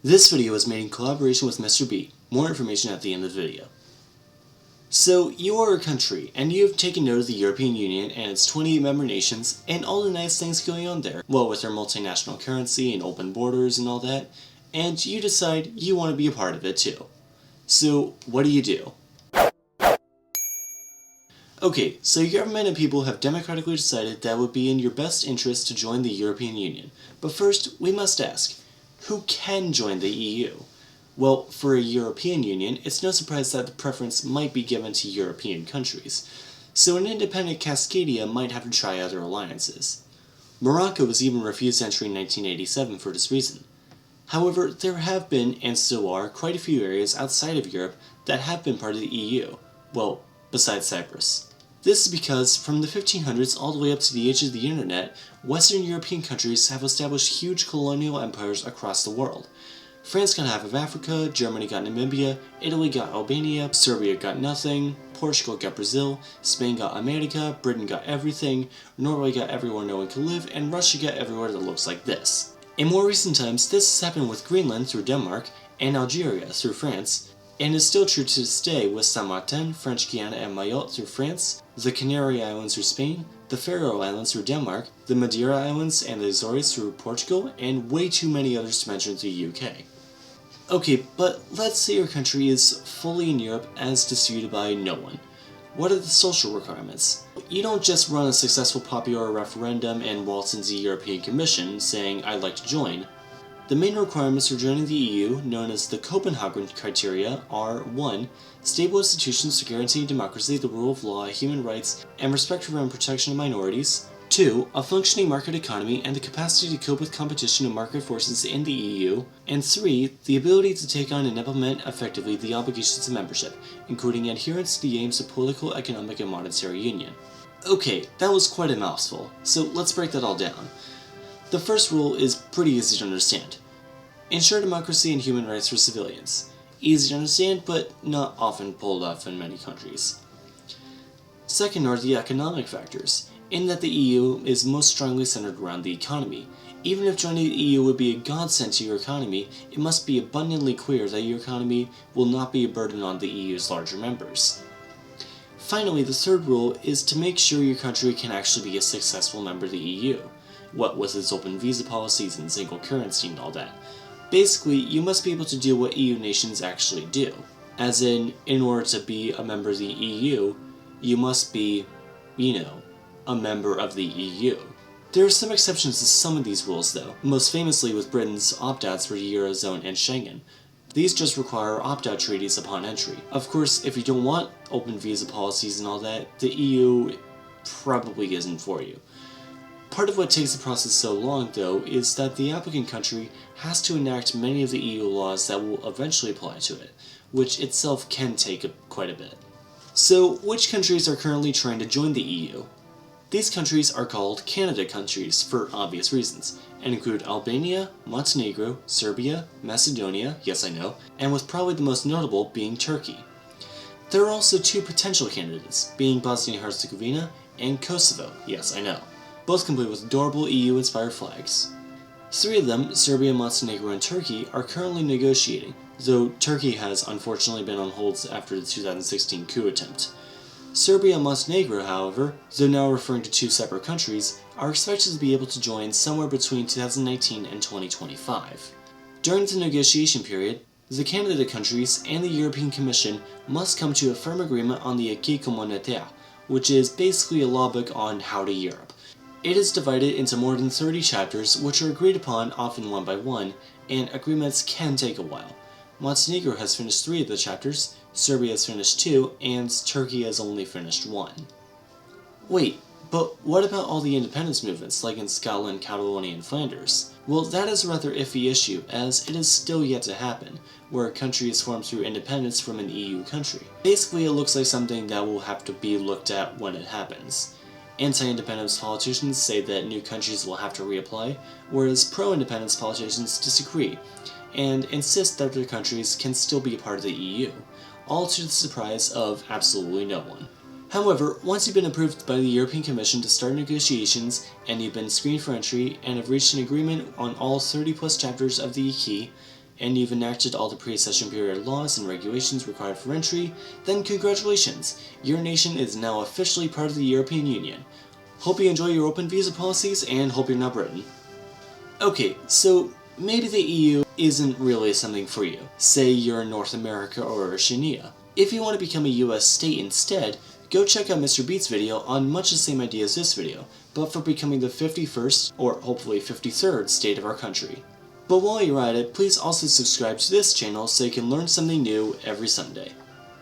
This video was made in collaboration with Mr. B. More information at the end of the video. So, you are a country, and you have taken note of the European Union and its 28 member nations, and all the nice things going on there, well, with their multinational currency and open borders and all that, and you decide you want to be a part of it too. So, what do? Okay, so your government and people have democratically decided that it would be in your best interest to join the European Union. But first, we must ask, who can join the EU? Well, for a European Union, it's no surprise that the preference might be given to European countries, so an independent Cascadia might have to try other alliances. Morocco was even refused entry in 1987 for this reason. However, there have been, and still are, quite a few areas outside of Europe that have been part of the EU, well, besides Cyprus. This is because, from the 1500s all the way up to the age of the internet, Western European countries have established huge colonial empires across the world. France got half of Africa, Germany got Namibia, Italy got Albania, Serbia got nothing, Portugal got Brazil, Spain got America, Britain got everything, Norway got everywhere no one can live, and Russia got everywhere that looks like this. In more recent times, this has happened with Greenland through Denmark, and Algeria through France, and is still true to this day with Saint Martin, French Guiana and Mayotte through France, the Canary Islands through Spain, the Faroe Islands through Denmark, the Madeira Islands and the Azores through Portugal, and way too many others to mention through the UK. Okay, but let's say your country is fully in Europe as disputed by no one. What are the social requirements? You don't just run a successful popular referendum and waltz into the European Commission saying, "I'd like to join." The main requirements for joining the EU, known as the Copenhagen criteria, are 1. Stable institutions to guarantee democracy, the rule of law, human rights, and respect for and protection of minorities. 2. A functioning market economy and the capacity to cope with competition of market forces in the EU. And 3. The ability to take on and implement effectively the obligations of membership, including adherence to the aims of political, economic, and monetary union. Okay, that was quite a mouthful, so let's break that all down. The first rule is pretty easy to understand. Ensure democracy and human rights for civilians. Easy to understand, but not often pulled off in many countries. Second are the economic factors, in that the EU is most strongly centered around the economy. Even if joining the EU would be a godsend to your economy, it must be abundantly clear that your economy will not be a burden on the EU's larger members. Finally, the third rule is to make sure your country can actually be a successful member of the EU. What with its open visa policies and single currency and all that. Basically, you must be able to do what EU nations actually do. As in order to be a member of the EU, you must be, a member of the EU. There are some exceptions to some of these rules though, most famously with Britain's opt-outs for the Eurozone and Schengen. These just require opt-out treaties upon entry. Of course, if you don't want open visa policies and all that, the EU probably isn't for you. Part of what takes the process so long, though, is that the applicant country has to enact many of the EU laws that will eventually apply to it, which itself can take quite a bit. So, which countries are currently trying to join the EU? These countries are called candidate countries for obvious reasons, and include Albania, Montenegro, Serbia, Macedonia, yes I know, and with probably the most notable being Turkey. There are also 2 potential candidates, being Bosnia and Herzegovina and Kosovo, yes I know, both complete with adorable EU-inspired flags. 3 of them, Serbia, Montenegro, and Turkey, are currently negotiating, though Turkey has unfortunately been on hold after the 2016 coup attempt. Serbia and Montenegro, however, though now referring to 2 separate countries, are expected to be able to join somewhere between 2019 and 2025. During the negotiation period, the candidate countries and the European Commission must come to a firm agreement on the Acquis Communautaire, which is basically a law book on how to Europe. It is divided into more than 30 chapters, which are agreed upon often one by one, and agreements can take a while. Montenegro has finished 3 of the chapters, Serbia has finished 2, and Turkey has only finished 1. Wait, but what about all the independence movements, like in Scotland, Catalonia, and Flanders? Well, that is a rather iffy issue, as it is still yet to happen, where a country is formed through independence from an EU country. Basically, it looks like something that will have to be looked at when it happens. Anti-independence politicians say that new countries will have to reapply, whereas pro-independence politicians disagree, and insist that their countries can still be a part of the EU, all to the surprise of absolutely no one. However, once you've been approved by the European Commission to start negotiations, and you've been screened for entry, and have reached an agreement on all 30+ chapters of the Acquis, and you've enacted all the pre-accession period laws and regulations required for entry, then congratulations! Your nation is now officially part of the European Union. Hope you enjoy your open visa policies, and hope you're not Britain. Okay, so maybe the EU isn't really something for you. Say you're in North America or Oceania. If you want to become a US state instead, go check out Mr. Beat's video on much the same idea as this video, but for becoming the 51st, or hopefully 53rd, state of our country. But while you're at it, please also subscribe to this channel so you can learn something new every Sunday.